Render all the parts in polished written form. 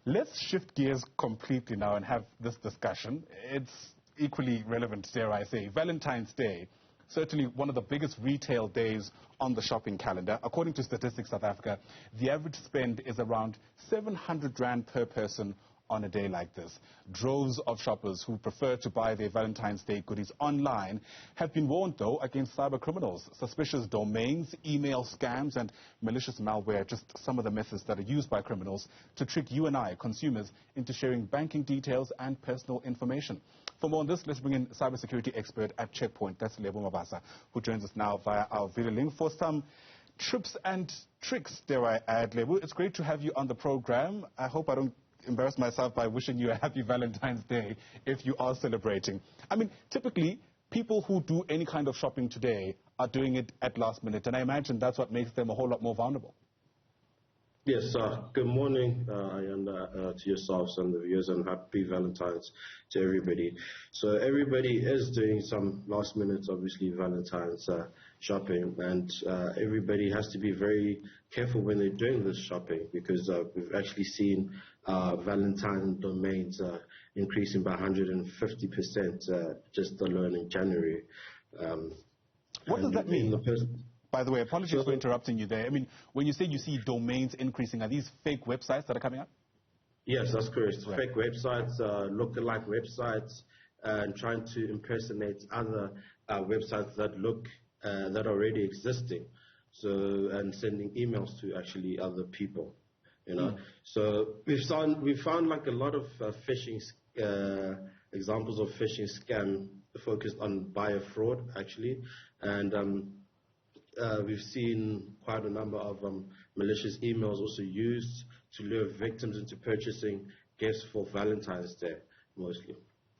Let's shift gears completely now and have this discussion. It's equally relevant, dare I say. Valentine's Day, certainly one of the biggest retail days on the shopping calendar. According to Statistics South Africa, the average spend is around 700 Rand per person on a day like this. Droves of shoppers who prefer to buy their Valentine's Day goodies online have been warned, though, against cyber criminals. Suspicious domains, email scams, and malicious malware are just some of the methods that are used by criminals to trick you and I, consumers, into sharing banking details and personal information. For more on this, let's bring in cybersecurity expert at Checkpoint, that's Lebo Mabasa, who joins us now via our video link for some tips and tricks, dare I add, Lebo. It's great to have you on the program. I hope I don't embarrass myself by wishing you a happy Valentine's Day if you are celebrating. I mean, typically, people who do any kind of shopping today are doing it at last minute, and I imagine that's what makes them a whole lot more vulnerable. Yes, good morning, Ayanda, to yourselves and the viewers, and happy Valentine's to everybody. So everybody is doing some last minute, obviously, Valentine's shopping, and everybody has to be very careful when they're doing this shopping, because we've actually seen Valentine domains increasing by 150% just alone in January. What does that mean? By the way, apologies for interrupting you there. I mean, when you say you see domains increasing, are these fake websites that are coming up? Yes, that's correct. Right. Fake websites, look-alike websites, and trying to impersonate other websites that look that are already existing. So, and sending emails to actually other people, you know. So we found like a lot of phishing examples of phishing scam focused on buyer fraud actually, and we've seen quite a number of malicious emails also used to lure victims into purchasing gifts for Valentine's Day, mostly.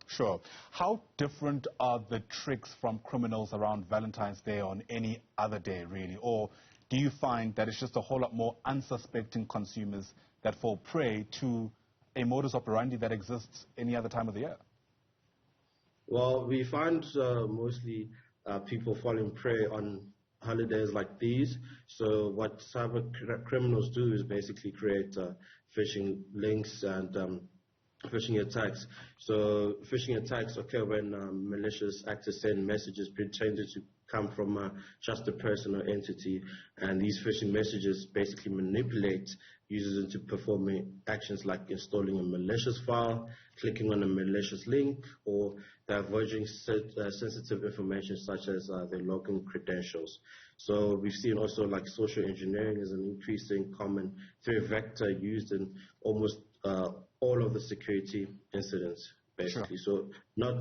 Sure. How different are the tricks from criminals around Valentine's Day on any other day, really? Or do you find that it's just a whole lot more unsuspecting consumers that fall prey to a modus operandi that exists any other time of the year? Well, we find mostly people falling prey on holidays like these. So what cyber criminals do is basically create phishing links and phishing attacks. So phishing attacks occur when malicious actors send messages pretending to come from a trusted person or entity, and these phishing messages basically manipulate users into performing actions like installing a malicious file, clicking on a malicious link, or divulging sensitive information such as their login credentials. So we've seen also like social engineering is an increasing common threat vector used in almost all of the security incidents, basically. Sure. So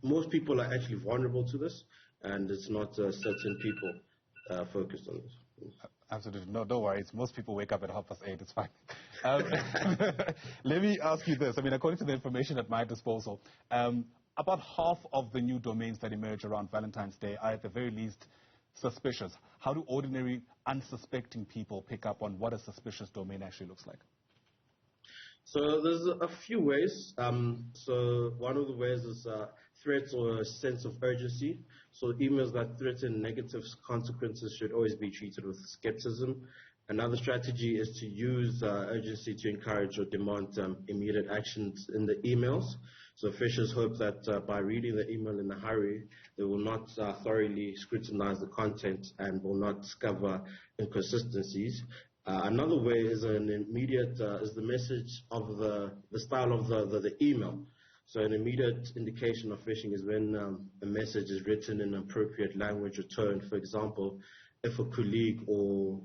most people are actually vulnerable to this, and it's not certain people focused on this. Absolutely. No, don't worry. Most people wake up at 8:30. It's fine. Let me ask you this. I mean, according to the information at my disposal, about half of the new domains that emerge around Valentine's Day are at the very least suspicious. How do ordinary, unsuspecting people pick up on what a suspicious domain actually looks like? So there's a few ways. So one of the ways is threats or a sense of urgency. So emails that threaten negative consequences should always be treated with skepticism. Another strategy is to use urgency to encourage or demand immediate actions in the emails. So phishers hope that by reading the email in a hurry, they will not thoroughly scrutinize the content and will not discover inconsistencies. Another way is an immediate is the message of the style of the email. So an immediate indication of phishing is when a message is written in appropriate language or tone. For example, if a colleague or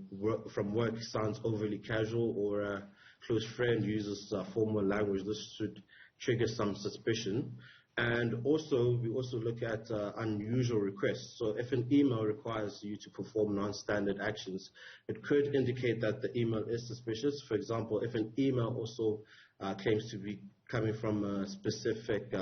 from work sounds overly casual, or a close friend uses formal language, this should trigger some suspicion. And also, we also look at unusual requests. So if an email requires you to perform non-standard actions, it could indicate that the email is suspicious. For example, if an email also claims to be coming from a specific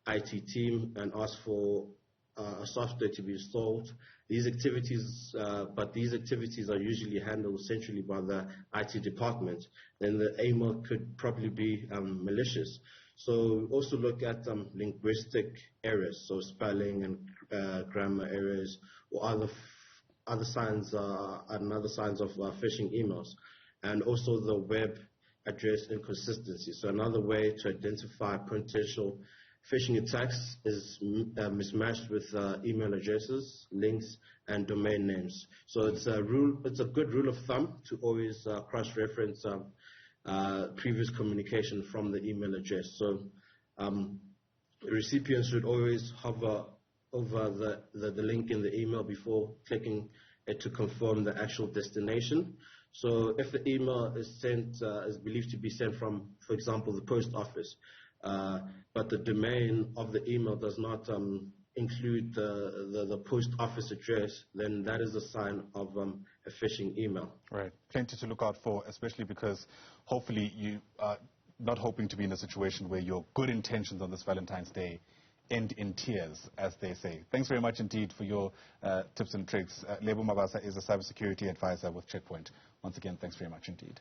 IT team and asks for a software to be installed, these activities are usually handled centrally by the IT department, then the email could probably be malicious. So we also look at linguistic errors, so spelling and grammar errors, or other signs of phishing emails, and also the web address inconsistency. So another way to identify potential phishing attacks is mismatched with email addresses, links, and domain names. So it's a good rule of thumb to always cross-reference previous communication from the email address. So recipients should always hover over the link in the email before clicking it to confirm the actual destination. So if the email is believed to be sent from, for example, the post office, but the domain of the email does not include the post office address, then that is a sign of a phishing email. Right. Plenty to look out for, especially because hopefully you are not hoping to be in a situation where your good intentions on this Valentine's Day end in tears, as they say. Thanks very much indeed for your tips and tricks. Lebo Mabasa is a cybersecurity advisor with Checkpoint. Once again, thanks very much indeed.